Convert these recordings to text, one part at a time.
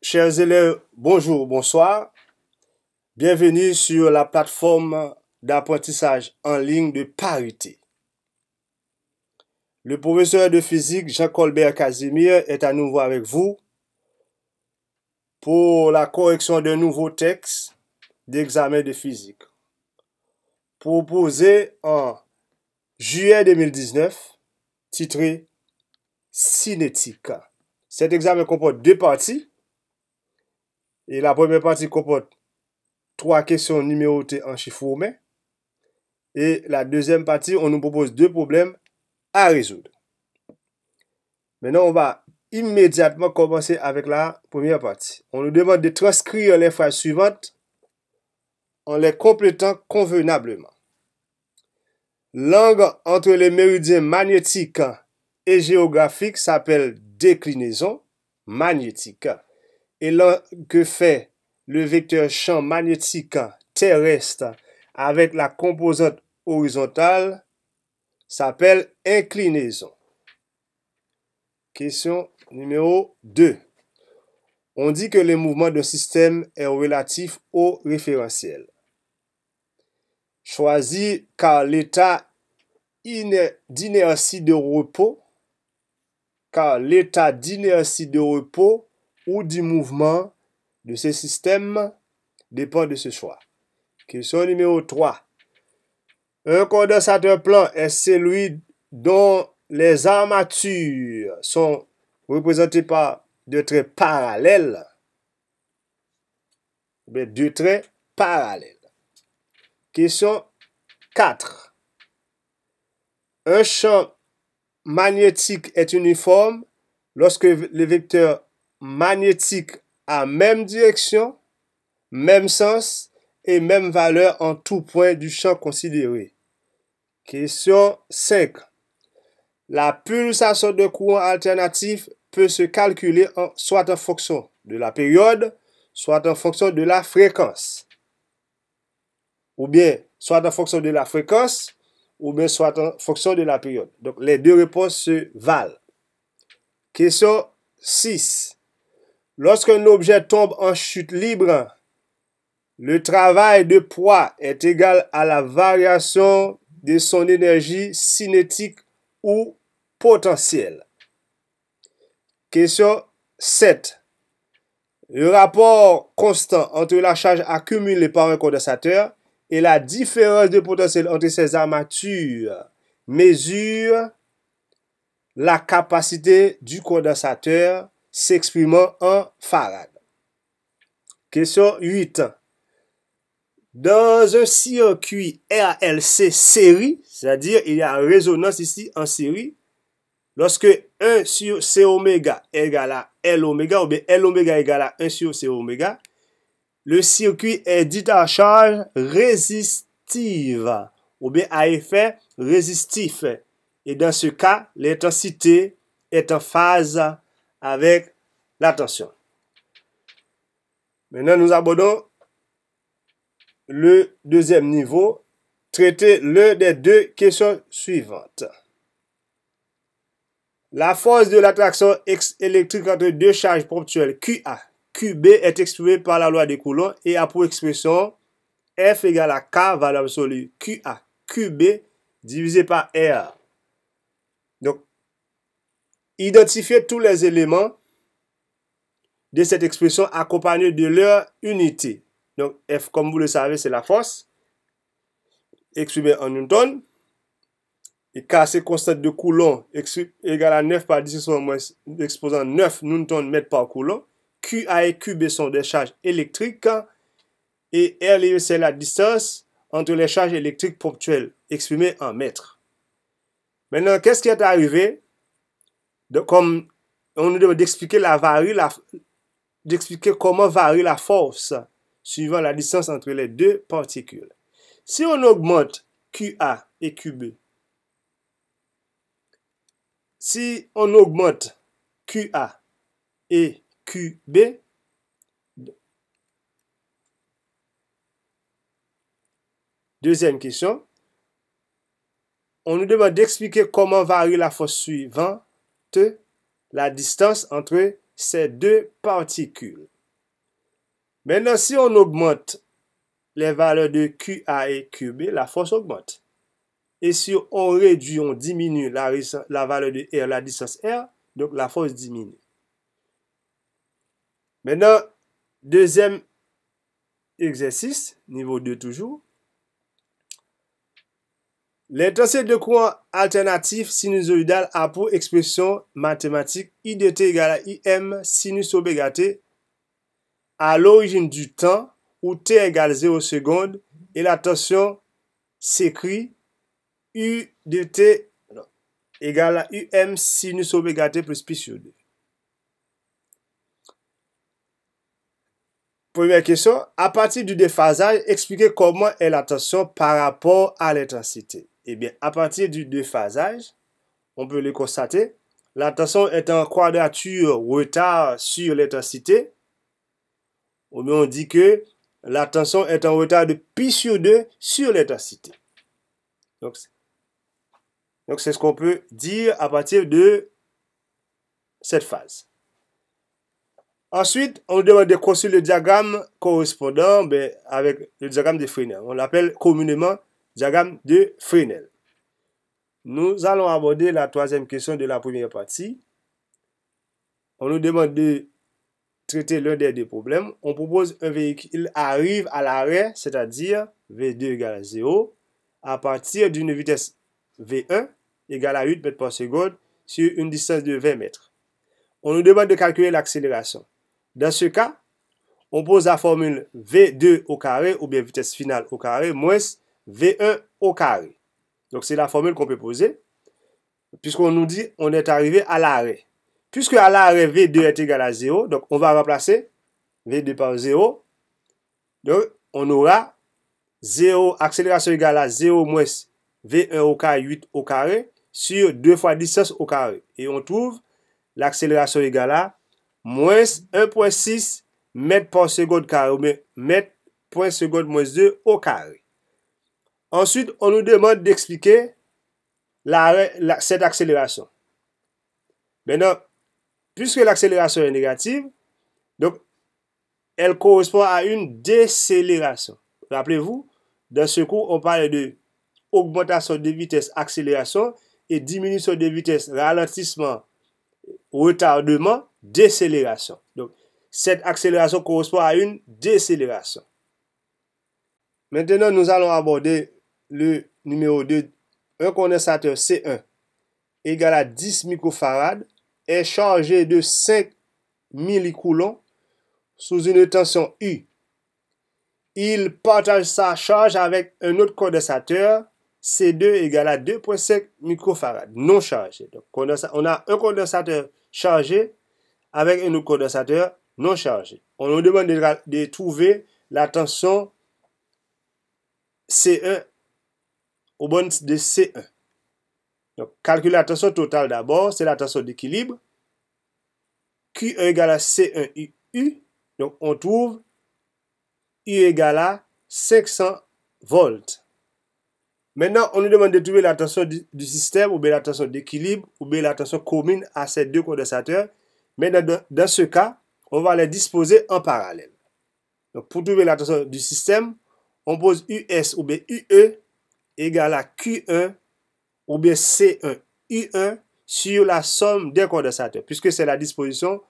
Chers élèves, bonjour, bonsoir. Bienvenue sur la plateforme d'apprentissage en ligne de Parité. Le professeur de physique Jean-Colbert Casimir est à nouveau avec vous pour la correction d'un nouveau texte d'examen de physique proposé en juillet 2019, titré Cinétique. Cet examen comporte deux parties. Et la première partie comporte 3 questions numérotées en chiffres romains. Et la deuxième partie, on nous propose 2 problèmes à résoudre. Maintenant, on va immédiatement commencer avec la première partie. On nous demande de transcrire les phrases suivantes en les complétant convenablement. L'angle entre les méridiens magnétiques et géographiques s'appelle déclinaison magnétique. Et l'angle que fait le vecteur champ magnétique terrestre avec la composante horizontale s'appelle inclinaison. Question numéro 2. On dit que le mouvement d'un système est relatif au référentiel. Choisi car l'état d'inertie de repos, ou du mouvement de ce système dépend de ce choix. Question numéro 3. Un condensateur plan est celui dont les armatures sont représentées par deux traits parallèles. Deux traits parallèles. Question 4. Un champ magnétique est uniforme lorsque le vecteur magnétique a même direction, même sens et même valeur en tout point du champ considéré. Question 5. La pulsation de courant alternatif peut se calculer soit en fonction de la période, soit en fonction de la fréquence. Ou bien, soit en fonction de la fréquence, ou bien soit en fonction de la période. Donc, les deux réponses se valent. Question 6. Lorsqu'un objet tombe en chute libre, le travail de poids est égal à la variation de son énergie cinétique ou potentielle. Question 7. Le rapport constant entre la charge accumulée par un condensateur et la différence de potentiel entre ses armatures mesure la capacité du condensateur s'exprimant en farad. Question 8. Dans un circuit RLC série, c'est-à-dire il y a résonance ici en série, lorsque 1 sur C oméga égale à L oméga, ou bien L oméga égale à 1 sur C oméga, le circuit est dit à charge résistive, ou bien à effet résistif. Et dans ce cas, l'intensité est en phase avec la tension. Maintenant, nous abordons le deuxième niveau, traiter l'une des deux questions suivantes. La force de l'attraction électrique entre deux charges ponctuelles QA, QB est exprimée par la loi des Coulomb et a pour expression F égale à K, valeur absolue QA, QB divisé par R. Donc, identifiez tous les éléments de cette expression accompagnés de leur unité. Donc, F, comme vous le savez, c'est la force exprimée en newton. Et K, c'est constante de Coulomb égale à 9 par 10 moins exposant 9 newton mètres par Coulomb. QA et QB sont des charges électriques. Et R, c'est la distance entre les charges électriques ponctuelles exprimées en mètres. Maintenant, qu'est-ce qui est arrivé? Comme on nous demande d'expliquer d'expliquer comment varie la force suivant la distance entre les deux particules. Si on augmente QA et QB, deuxième question, on nous demande d'expliquer comment varie la force suivante la distance entre ces deux particules. Maintenant, si on augmente les valeurs de QA et QB, la force augmente. Et si on réduit, on diminue la valeur de R, la distance R, donc la force diminue. Maintenant, deuxième exercice, niveau 2 toujours. L'intensité de courant alternatif sinusoïdal a pour expression mathématique I de t égale à IM sinus oméga t à l'origine du temps où t égale 0 secondes et la tension s'écrit U de t égale à UM sinus oméga t plus pi sur 2. Première question, à partir du déphasage, expliquez comment est la tension par rapport à l'intensité. Eh bien, à partir du déphasage, on peut le constater, la tension est en quadrature retard sur l'intensité. Ou bien on dit que la tension est en retard de pi sur 2 sur l'intensité. Donc c'est ce qu'on peut dire à partir de cette phase. Ensuite, on demande de construire le diagramme correspondant avec le diagramme de Fresnel. On l'appelle communément diagramme de Fresnel. Nous allons aborder la troisième question de la première partie. On nous demande de traiter l'un des deux problèmes. On propose un véhicule arrive à l'arrêt, c'est-à-dire V2 égale à 0, à partir d'une vitesse V1 égale à 8 mètres par seconde sur une distance de 20 mètres. On nous demande de calculer l'accélération. Dans ce cas, on pose la formule V2 au carré ou bien vitesse finale au carré moins V1 au carré. Donc, c'est la formule qu'on peut poser puisqu'on nous dit on est arrivé à l'arrêt. Puisque à l'arrêt V2 est égal à 0, donc on va remplacer V2 par 0. Donc, on aura 0, accélération égale à 0 moins V1 au carré, 8 au carré, sur 2 fois distance au carré. Et on trouve l'accélération égale à moins 1,6 mètres par seconde carré, ou mètre point seconde moins 2 au carré. Ensuite, on nous demande d'expliquer cette accélération. Maintenant, puisque l'accélération est négative, donc elle correspond à une décélération. Rappelez-vous, dans ce cours, on parle de augmentation de vitesse, accélération, et diminution de vitesse, ralentissement, retardement, décélération. Donc, cette accélération correspond à une décélération. Maintenant, nous allons aborder le numéro 2. Un condensateur C1 égal à 10 microfarad est chargé de 5 millicoulomb sous une tension U. Il partage sa charge avec un autre condensateur C2 égale à 2,5 microfarad non chargé. Donc, on a un condensateur chargé avec un autre condensateur non chargé. On nous demande de trouver la tension C1 au bon de C1. Donc, calculer la tension totale d'abord, c'est la tension d'équilibre. Q1 égale à C1 U. Donc, on trouve U égale à 500 volts. Maintenant, on nous demande de trouver la tension du système, ou bien la tension d'équilibre, ou bien la tension commune à ces deux condensateurs. Mais dans ce cas, on va les disposer en parallèle. Donc, pour trouver la tension du système, on pose US ou bien UE égale à Q1 ou bien C1 U1 sur la somme des condensateurs, puisque c'est la disposition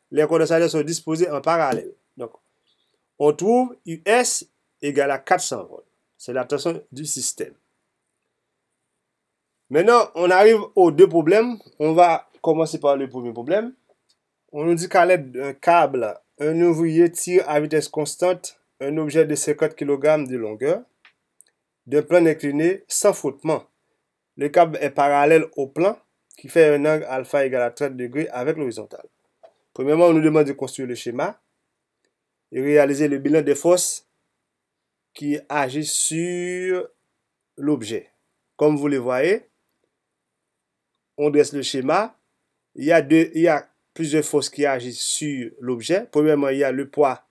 les condensateurs sont disposés en parallèle. Donc, on trouve US égale à 400 volts. C'est la tension du système. Maintenant, on arrive aux deux problèmes. On va commencer par le premier problème. On nous dit qu'à l'aide d'un câble, un ouvrier tire à vitesse constante un objet de 50 kg de longueur d'un plan incliné sans frottement. Le câble est parallèle au plan qui fait un angle alpha égal à 30 degrés avec l'horizontale. Premièrement, on nous demande de construire le schéma et réaliser le bilan des forces qui agissent sur l'objet. Comme vous le voyez, on dresse le schéma. Il y a plusieurs forces qui agissent sur l'objet. Premièrement, il y a le poids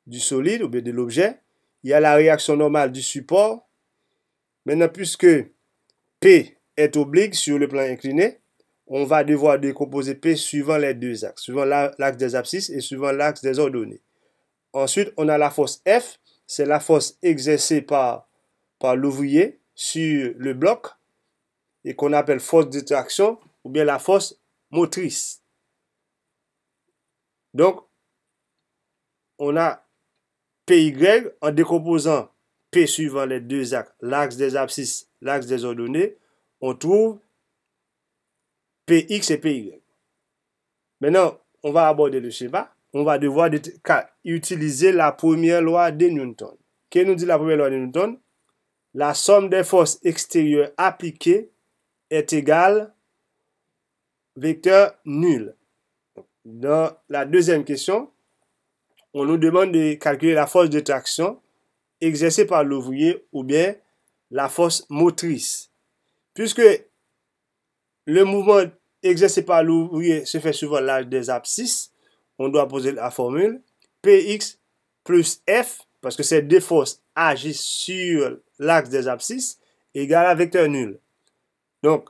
du solide ou bien de l'objet. Il y a la réaction normale du support. Maintenant, puisque P est oblique sur le plan incliné, on va devoir décomposer P suivant les deux axes, suivant l'axe des abscisses et suivant l'axe des ordonnées. Ensuite, on a la force F, c'est la force exercée par l'ouvrier sur le bloc et qu'on appelle force de traction ou bien la force motrice. Donc, on a PY en décomposant P suivant les deux axes, l'axe des abscisses, l'axe des ordonnées, on trouve PX et PY. Maintenant, on va aborder le schéma. On va devoir utiliser la première loi de Newton. Qu'est-ce que nous dit la première loi de Newton? La somme des forces extérieures appliquées est égale vecteur nul. Dans la deuxième question, on nous demande de calculer la force de traction exercée par l'ouvrier ou bien la force motrice. Puisque le mouvement exercé par l'ouvrier se fait suivant l'axe des abscisses, on doit poser la formule Px plus F, parce que ces deux forces agissent sur l'axe des abscisses, égale à vecteur nul. Donc,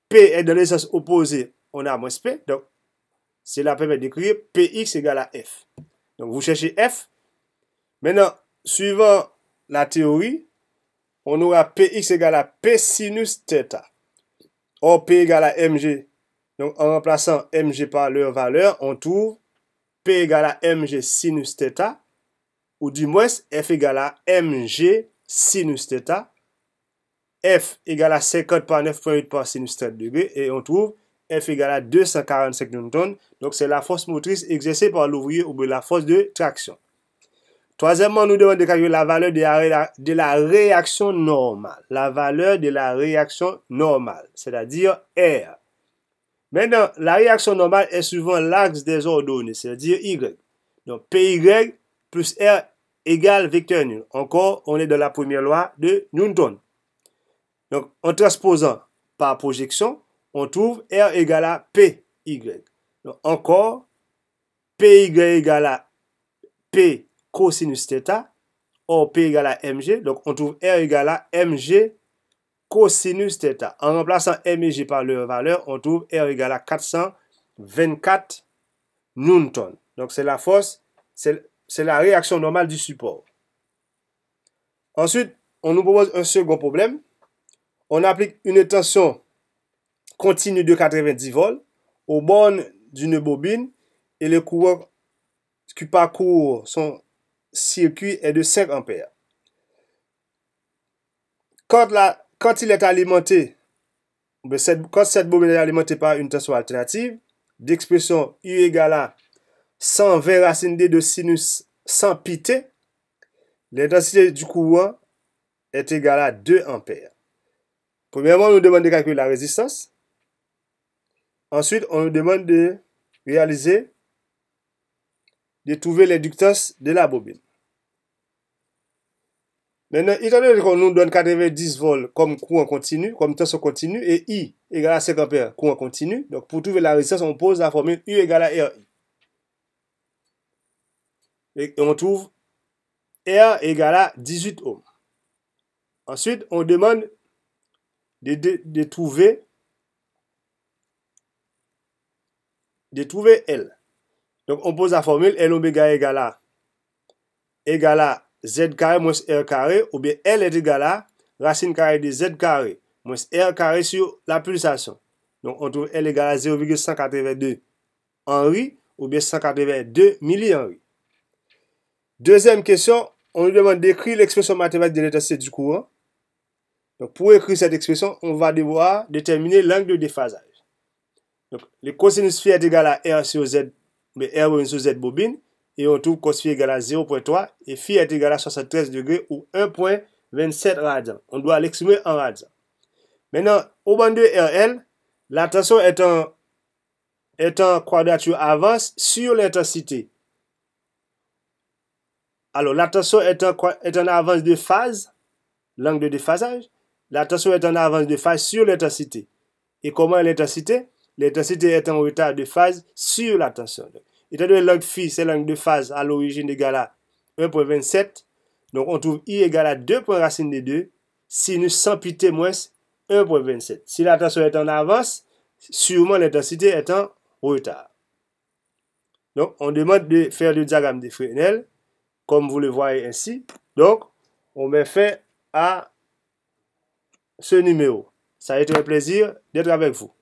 P est dans le sens opposé, on a moins P, donc cela permet d'écrire Px égale à F. Donc, vous cherchez F. Maintenant, suivant la théorie, on aura Px égale à P sinus θ. Or, P égale à mg. Donc, en remplaçant mg par leur valeur, on trouve P égale à mg sinus θ, ou du moins F égale à mg sinus θ. F égale à 50 par 9,8 par sinus 30 degrés, et on trouve F égale à 245 Newton. Donc, c'est la force motrice exercée par l'ouvrier ou la force de traction. Troisièmement, on nous demande de calculer la valeur de la réaction normale. La valeur de la réaction normale, c'est-à-dire R. Maintenant, la réaction normale est suivant l'axe des ordonnées, c'est-à-dire Y. Donc, PY plus R égale vecteur nul. Encore, on est dans la première loi de Newton. Donc, en transposant par projection, on trouve R égale à PY. Donc, encore, PY égale à P cosinus θ, or P égale à mg, donc on trouve R égale à mg cosinus θ. En remplaçant m et g par leur valeur, on trouve R égale à 424 Newton. Donc c'est la force, c'est la réaction normale du support. Ensuite, on nous propose un second problème. On applique une tension continue de 90 volts aux bornes d'une bobine et le courant qui parcourt son circuit est de 5 ampères. Quand il est alimenté, quand cette bobine est alimentée par une tension alternative, d'expression U égale à 120 racine D de sinus 100 πt, l'intensité du courant est égale à 2 ampères. Premièrement, on nous demande de calculer la résistance. Ensuite, on nous demande de trouver l'inductance de la bobine. Maintenant, étant donné qu'on nous donne 90 volts comme courant continu, comme tension continue, et I égale à 5 ampères, courant continu, donc pour trouver la résistance, on pose la formule U égale à RI. Et on trouve R égale à 18 ohms. Ensuite, on demande de trouver L. Donc, on pose la formule L oméga égale à Z carré moins R carré, ou bien L est égal à racine carrée de Z carré moins R carré sur la pulsation. Donc, on trouve L égale à 0,182 Henri, ou bien 182 millihenri. Deuxième question, on nous demande d'écrire l'expression mathématique de l'intensité du courant. Donc, pour écrire cette expression, on va devoir déterminer l'angle de déphasage. Donc, le cosinus phi est égal à R sur Z, mais R bobine sur Z bobine, et on trouve cos phi égale à 0,3, et phi est égal à 73 degrés ou 1,27 radians. On doit l'exprimer en radians. Maintenant, au bande de RL, la tension est en quadrature avance sur l'intensité. Alors, la tension est en avance de phase, l'angle de déphasage. La tension est en avance de phase sur l'intensité. Et comment est l'intensité? L'intensité est en retard de phase sur la tension. Étant donné que l'angle phi, c'est l'angle de phase à l'origine égal à 1,27. Donc, on trouve I égale à 2 points racine de 2, sinus 100 πt moins 1,27. Si la tension est en avance, sûrement l'intensité est en retard. Donc, on demande de faire le diagramme de Fresnel, comme vous le voyez ainsi. Donc, on met fin à ce numéro. Ça a été un plaisir d'être avec vous.